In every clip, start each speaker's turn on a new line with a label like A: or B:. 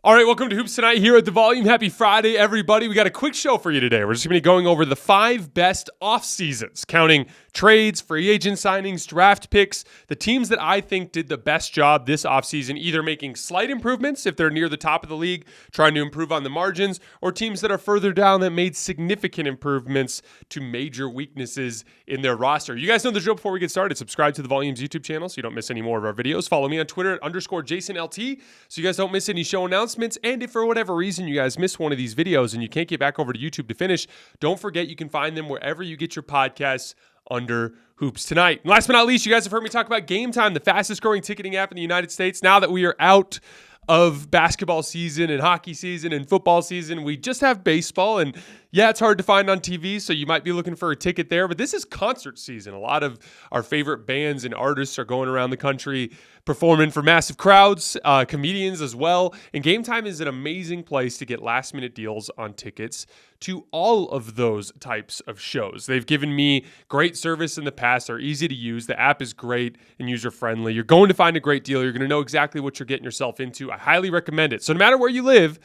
A: All right, welcome to Hoops Tonight here at The Volume. Happy Friday, everybody. We got a quick show for you today. We're just going to be going over the 5 best off-seasons, counting trades, free agent signings, draft picks, the teams that I think did the best job this offseason, either making slight improvements if they're near the top of the league, trying to improve on the margins, or teams that are further down that made significant improvements to major weaknesses in their roster. You guys know the drill. Before we get started, subscribe to The Volume's YouTube channel so you don't miss any more of our videos. Follow me on Twitter at _JasonLT so you guys don't miss any show announcements. And if for whatever reason you guys missed one of these videos and you can't get back over to YouTube to finish, don't forget you can find them wherever you get your podcasts under Hoops Tonight. And last but not least, you guys have heard me talk about Game Time, the fastest growing ticketing app in the United States. Now that we are out of basketball season and hockey season and football season, we just have baseball, and yeah, it's hard to find on TV, so you might be looking for a ticket there, but this is concert season. A lot of our favorite bands and artists are going around the country performing for massive crowds, comedians as well, and Game Time is an amazing place to get last-minute deals on tickets to all of those types of shows. They've given me great service in the past. They're easy to use. The app is great and user-friendly. You're going to find a great deal. You're going to know exactly what you're getting yourself into. I highly recommend it. So no matter where you live,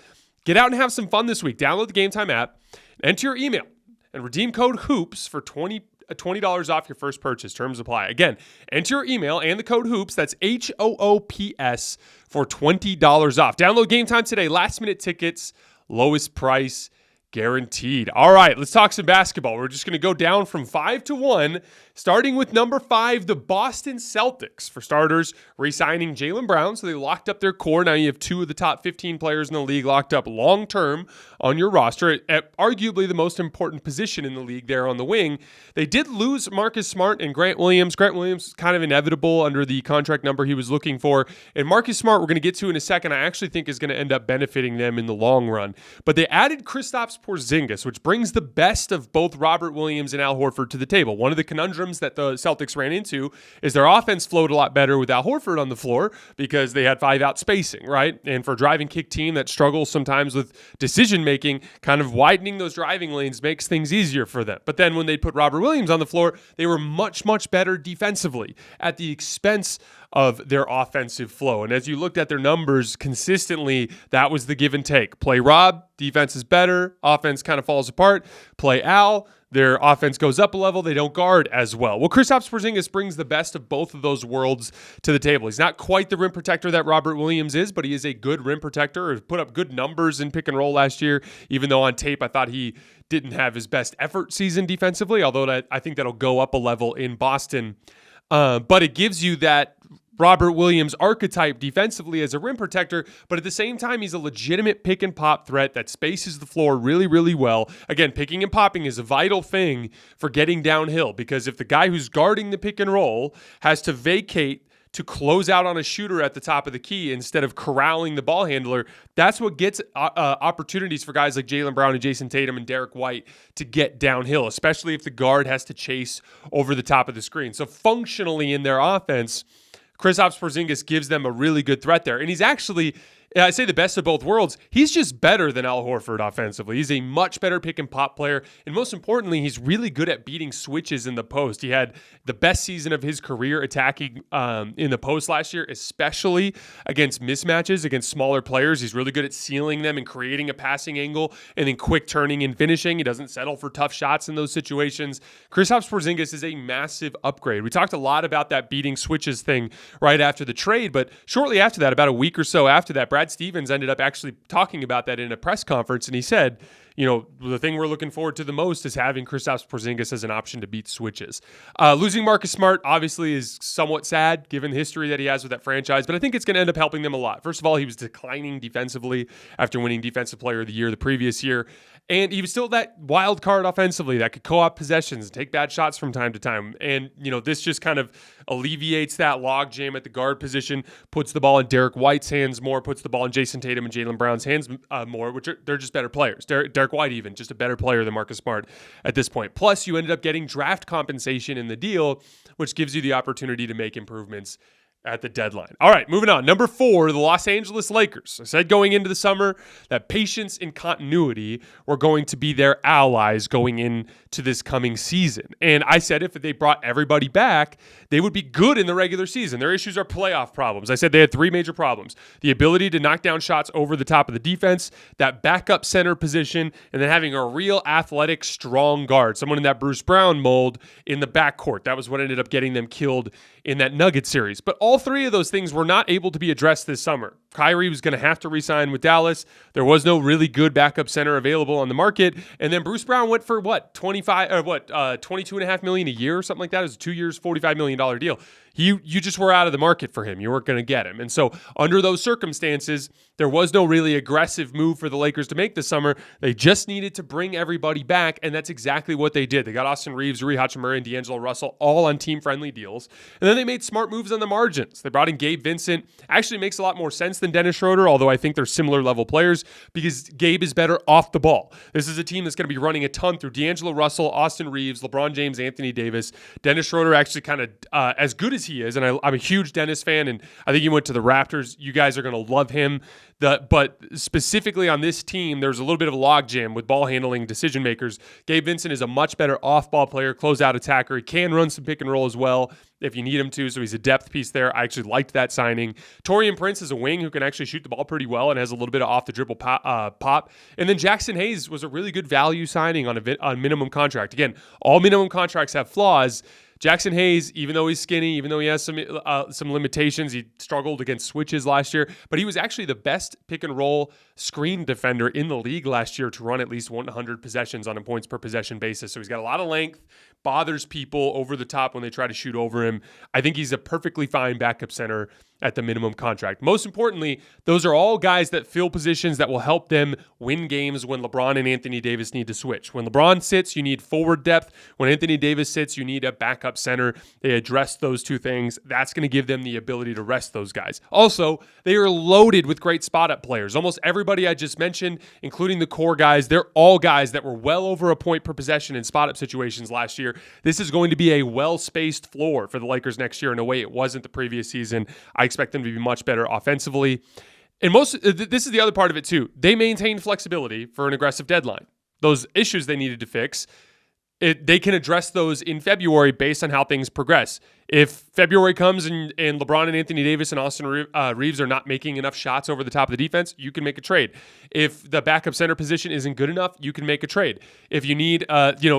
A: get out and have some fun this week. Download the Game Time app, enter your email, and redeem code HOOPS for $20 off your first purchase. Terms apply. Again, enter your email and the code HOOPS, that's HOOPS, for $20 off. Download Game Time today. Last-minute tickets, lowest price guaranteed. All right, let's talk some basketball. We're just going to go down from 5 to 1, starting with number 5, the Boston Celtics. For starters, re-signing Jaylen Brown, so they locked up their core. Now you have 2 of the top 15 players in the league locked up long-term on your roster at arguably the most important position in the league there on the wing. They did lose Marcus Smart and Grant Williams. Grant Williams kind of inevitable under the contract number he was looking for. And Marcus Smart, we're going to get to in a second, I actually think is going to end up benefiting them in the long run. But they added Kristaps Porzingis, which brings the best of both Robert Williams and Al Horford to the table. One of the conundrums that the Celtics ran into is their offense flowed a lot better with Al Horford on the floor because they had 5-out spacing, right? And for a driving kick team that struggles sometimes with decision-making, kind of widening those driving lanes makes things easier for them. But then when they put Robert Williams on the floor, they were much, much better defensively at the expense of their offensive flow. And as you looked at their numbers consistently, that was the give and take. Play Rob, defense is better, offense kind of falls apart. Play Al, their offense goes up a level, they don't guard as well. Well, Kristaps Porzingis brings the best of both of those worlds to the table. He's not quite the rim protector that Robert Williams is, but he is a good rim protector. He put up good numbers in pick and roll last year, even though on tape I thought he didn't have his best effort season defensively, although I think that'll go up a level in Boston. But it gives you that Robert Williams archetype defensively as a rim protector, but at the same time, he's a legitimate pick and pop threat that spaces the floor really, really well. Again, picking and popping is a vital thing for getting downhill because if the guy who's guarding the pick and roll has to vacate to close out on a shooter at the top of the key instead of corralling the ball handler, that's what gets opportunities for guys like Jaylen Brown and Jason Tatum and Derek White to get downhill, especially if the guard has to chase over the top of the screen. So functionally in their offense, Kristaps Porzingis gives them a really good threat there. And he's actually, I say the best of both worlds, he's just better than Al Horford offensively. He's a much better pick and pop player. And most importantly, he's really good at beating switches in the post. He had the best season of his career attacking in the post last year, especially against mismatches, against smaller players. He's really good at sealing them and creating a passing angle and then quick turning and finishing. He doesn't settle for tough shots in those situations. Kristaps Porzingis is a massive upgrade. We talked a lot about that beating switches thing right after the trade, but shortly after that, about a week or so after that, Brad Stevens ended up actually talking about that in a press conference, and he said, you know, the thing we're looking forward to the most is having Kristaps Porzingis as an option to beat switches. Losing Marcus Smart obviously is somewhat sad given the history that he has with that franchise, but I think it's going to end up helping them a lot. First of all, he was declining defensively after winning Defensive Player of the Year the previous year, and he was still that wild card offensively that could co-op possessions and take bad shots from time to time. And, you know, this just kind of alleviates that log jam at the guard position, puts the ball in Derek White's hands more, puts the ball in Jason Tatum and Jaylen Brown's hands more, which they're just better players. Derek White even, just a better player than Marcus Smart at this point. Plus, you ended up getting draft compensation in the deal, which gives you the opportunity to make improvements at the deadline. All right, moving on. Number 4, the Los Angeles Lakers. I said going into the summer that patience and continuity were going to be their allies going into this coming season. And I said if they brought everybody back, they would be good in the regular season. Their issues are playoff problems. I said they had 3 major problems: the ability to knock down shots over the top of the defense, that backup center position, and then having a real athletic, strong guard, someone in that Bruce Brown mold in the backcourt. That was what ended up getting them killed in that Nuggets series. But all 3 of those things were not able to be addressed this summer. Kyrie was going to have to re-sign with Dallas. There was no really good backup center available on the market. And then Bruce Brown went for $22.5 million a year or something like that. It was a 2 years, $45 million deal. You just were out of the market for him. You weren't going to get him. And so under those circumstances, there was no really aggressive move for the Lakers to make this summer. They just needed to bring everybody back, and that's exactly what they did. They got Austin Reeves, Rui Hachimura, and D'Angelo Russell all on team-friendly deals. And then they made smart moves on the margins. They brought in Gabe Vincent. Actually makes a lot more sense than Dennis Schroeder, although I think they're similar level players because Gabe is better off the ball. This is a team that's going to be running a ton through D'Angelo Russell, Austin Reeves, LeBron James, Anthony Davis. Dennis Schroeder actually kind of as good as he is, and I'm a huge Dennis fan, and I think he went to the Raptors. You guys are going to love him. But specifically on this team, there's a little bit of a logjam with ball handling decision makers. Gabe Vincent is a much better off-ball player, closeout attacker. He can run some pick and roll as well if you need him to, so he's a depth piece there. I actually liked that signing. Taurean Prince is a wing who can actually shoot the ball pretty well and has a little bit of off-the-dribble pop. And then Jackson Hayes was a really good value signing on a minimum contract. Again, all minimum contracts have flaws. Jackson Hayes, even though he's skinny, even though he has some limitations, he struggled against switches last year, but he was actually the best pick and roll screen defender in the league last year to run at least 100 possessions on a points per possession basis. So he's got a lot of length, bothers people over the top when they try to shoot over him. I think he's a perfectly fine backup center at the minimum contract. Most importantly, those are all guys that fill positions that will help them win games when LeBron and Anthony Davis need to switch. When LeBron sits, you need forward depth. When Anthony Davis sits, you need a backup center. They address those 2 things. That's going to give them the ability to rest those guys. Also, they are loaded with great spot-up players. Almost everybody I just mentioned, including the core guys, they're all guys that were well over a point per possession in spot-up situations last year. This is going to be a well-spaced floor for the Lakers next year in a way it wasn't the previous season. I expect them to be much better offensively. And this is the other part of it too. They maintained flexibility for an aggressive deadline. Those issues they needed to fix, they can address those in February based on how things progress. If February comes and LeBron and Anthony Davis and Austin Reeves are not making enough shots over the top of the defense, you can make a trade. If the backup center position isn't good enough, you can make a trade. If you need,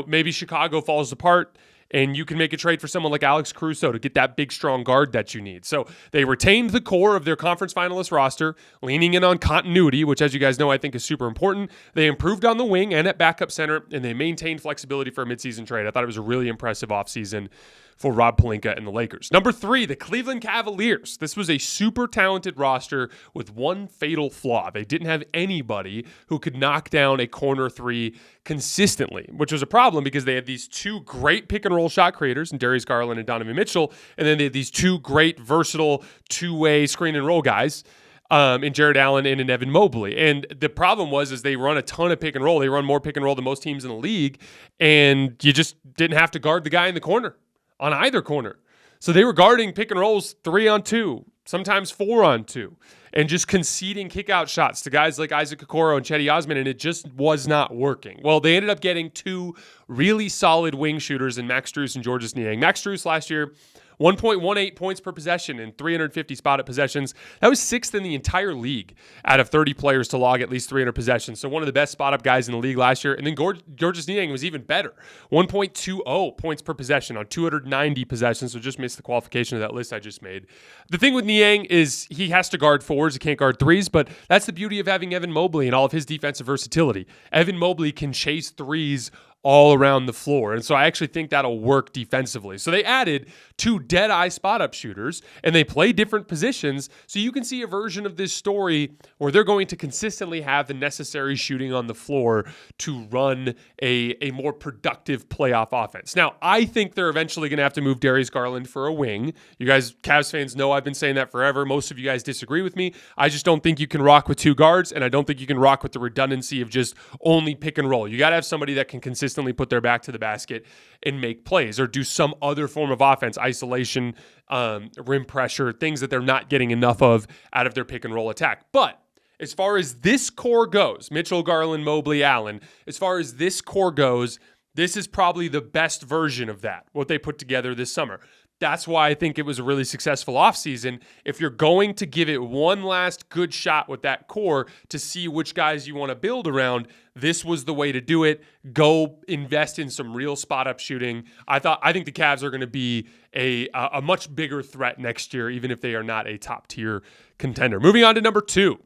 A: maybe Chicago falls apart, and you can make a trade for someone like Alex Caruso to get that big, strong guard that you need. So they retained the core of their conference finalist roster, leaning in on continuity, which, as you guys know, I think is super important. They improved on the wing and at backup center, and they maintained flexibility for a midseason trade. I thought it was a really impressive offseason for Rob Pelinka and the Lakers. Number 3, the Cleveland Cavaliers. This was a super talented roster with one fatal flaw. They didn't have anybody who could knock down a corner 3 consistently, which was a problem because they had these 2 great pick and roll shot creators in Darius Garland and Donovan Mitchell, and then they had these 2 great versatile 2-way screen and roll guys in Jared Allen and in Evan Mobley. And the problem was they run a ton of pick and roll. They run more pick and roll than most teams in the league, and you just didn't have to guard the guy in the corner on either corner. So they were guarding pick and rolls 3-on-2, sometimes 4-on-2, and just conceding kick-out shots to guys like Isaac Okoro and Cedi Osman, and it just was not working. Well, they ended up getting 2 really solid wing shooters in Max Strus and Georges Niang. Max Strus last year, 1.18 points per possession in 350 spotted possessions. That was 6th in the entire league out of 30 players to log at least 300 possessions. So one of the best spot-up guys in the league last year. And then Georges Niang was even better. 1.20 points per possession on 290 possessions. So just missed the qualification of that list I just made. The thing with Niang is he has to guard 4s. He can't guard 3s. But that's the beauty of having Evan Mobley and all of his defensive versatility. Evan Mobley can chase 3s all around the floor. And so I actually think that'll work defensively. So they added 2 dead-eye spot-up shooters, and they play different positions, so you can see a version of this story where they're going to consistently have the necessary shooting on the floor to run a more productive playoff offense. Now, I think they're eventually going to have to move Darius Garland for a wing. You guys, Cavs fans, know I've been saying that forever. Most of you guys disagree with me. I just don't think you can rock with 2 guards, and I don't think you can rock with the redundancy of just only pick and roll. You got to have somebody that can consistently consistently put their back to the basket and make plays or do some other form of offense, isolation, rim pressure, things that they're not getting enough of out of their pick and roll attack. But as far as this core goes, Mitchell, Garland, Mobley, Allen, as far as this core goes, this is probably the best version of that, what they put together this summer. That's why I think it was a really successful offseason. If you're going to give it one last good shot with that core to see which guys you want to build around, this was the way to do it. Go invest in some real spot-up shooting. I think the Cavs are going to be a much bigger threat next year, even if they are not a top-tier contender. Moving on to number 2,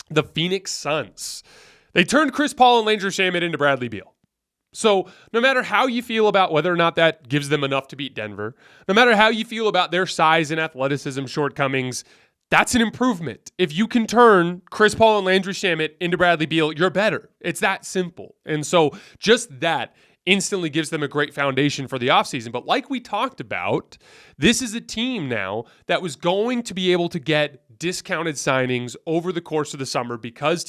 A: the Phoenix Suns. They turned Chris Paul and Landry Shamet into Bradley Beal. So no matter how you feel about whether or not that gives them enough to beat Denver, no matter how you feel about their size and athleticism shortcomings, that's an improvement. If you can turn Chris Paul and Landry Shamet into Bradley Beal, you're better. It's that simple. And so just that instantly gives them a great foundation for the offseason. But like we talked about, this is a team now that was going to be able to get discounted signings over the course of the summer because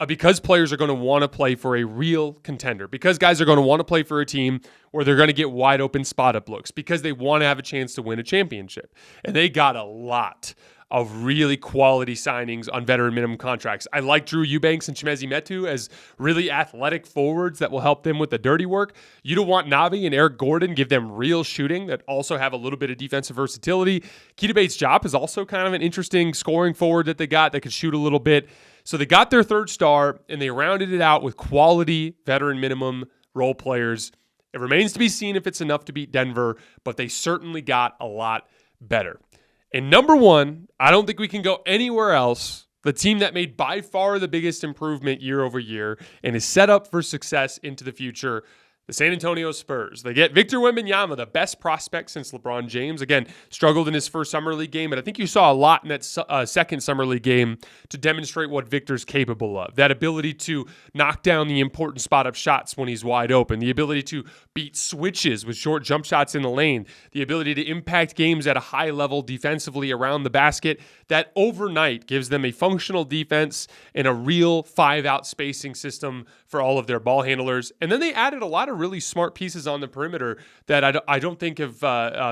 A: because players are going to want to play for a real contender, because guys are going to want to play for a team where they're going to get wide open spot up looks, because they want to have a chance to win a championship. And they got a lot of really quality signings on veteran minimum contracts. I like Drew Eubanks and Chimezie Metu as really athletic forwards that will help them with the dirty work. You don't want Navi and Eric Gordon, give them real shooting that also have a little bit of defensive versatility. Keita Bates-Diop is also kind of an interesting scoring forward that they got that could shoot a little bit. So they got their third star, and they rounded it out with quality veteran minimum role players. It remains to be seen if it's enough to beat Denver, but they certainly got a lot better. And number 1, I don't think we can go anywhere else. The team that made by far the biggest improvement year over year and is set up for success into the future, the San Antonio Spurs. They get Victor Wembanyama, the best prospect since LeBron James. Again, struggled in his first summer league game, but I think you saw a lot in that second summer league game to demonstrate what Victor's capable of. That ability to knock down the important spot-up shots when he's wide open, the ability to beat switches with short jump shots in the lane, the ability to impact games at a high level defensively around the basket. That overnight gives them a functional defense and a real 5-out spacing system for all of their ball handlers. And then they added a lot of really smart pieces on the perimeter that I don't think have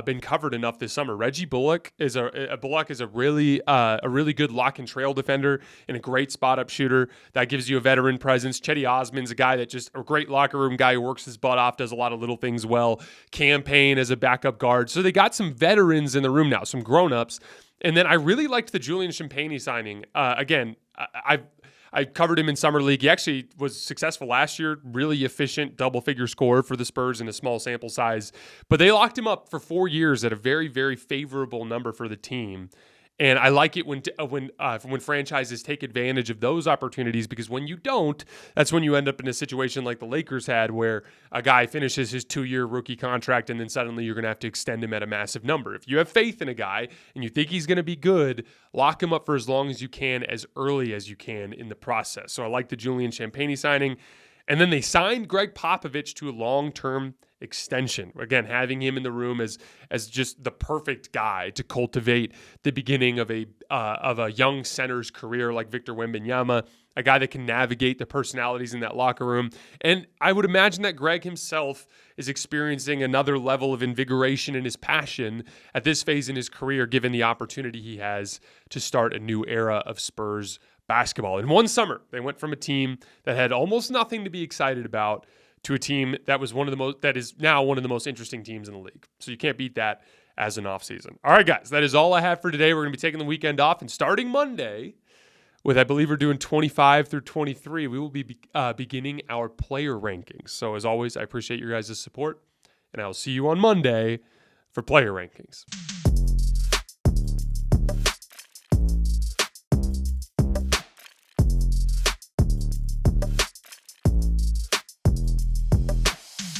A: been covered enough this summer. Reggie Bullock is a really good lock and trail defender and a great spot up shooter that gives you a veteran presence. Chetty Osman's a guy that just a great locker room guy who works his butt off, does a lot of little things well. Cam Payne as a backup guard. So they got some veterans in the room now, some grown-ups. And then I really liked the Julian Champagnie signing. Again, I covered him in Summer League. He actually was successful last year, really efficient double-figure scorer for the Spurs in a small sample size. But they locked him up for 4 years at a very, very favorable number for the team. And I like it when franchises take advantage of those opportunities, because when you don't, that's when you end up in a situation like the Lakers had, where a guy finishes his 2-year rookie contract and then suddenly you're going to have to extend him at a massive number. If you have faith in a guy and you think he's going to be good, lock him up for as long as you can, as early as you can in the process. So I like the Julian Champagnie signing. And then they signed Greg Popovich to a long-term extension. Again, having him in the room as just the perfect guy to cultivate the beginning of a young center's career like Victor Wembanyama, a guy that can navigate the personalities in that locker room. And I would imagine that Greg himself is experiencing another level of invigoration in his passion at this phase in his career, given the opportunity he has to start a new era of Spurs basketball. In one summer, they went from a team that had almost nothing to be excited about to a team that was that is now one of the most interesting teams in the league. So you can't beat that as an offseason. All right, guys, that is all I have for today. We're going to be taking the weekend off, and starting Monday with, I believe we're doing 25 through 23, we will be beginning our player rankings. So as always, I appreciate your guys' support, and I will see you on Monday for player rankings.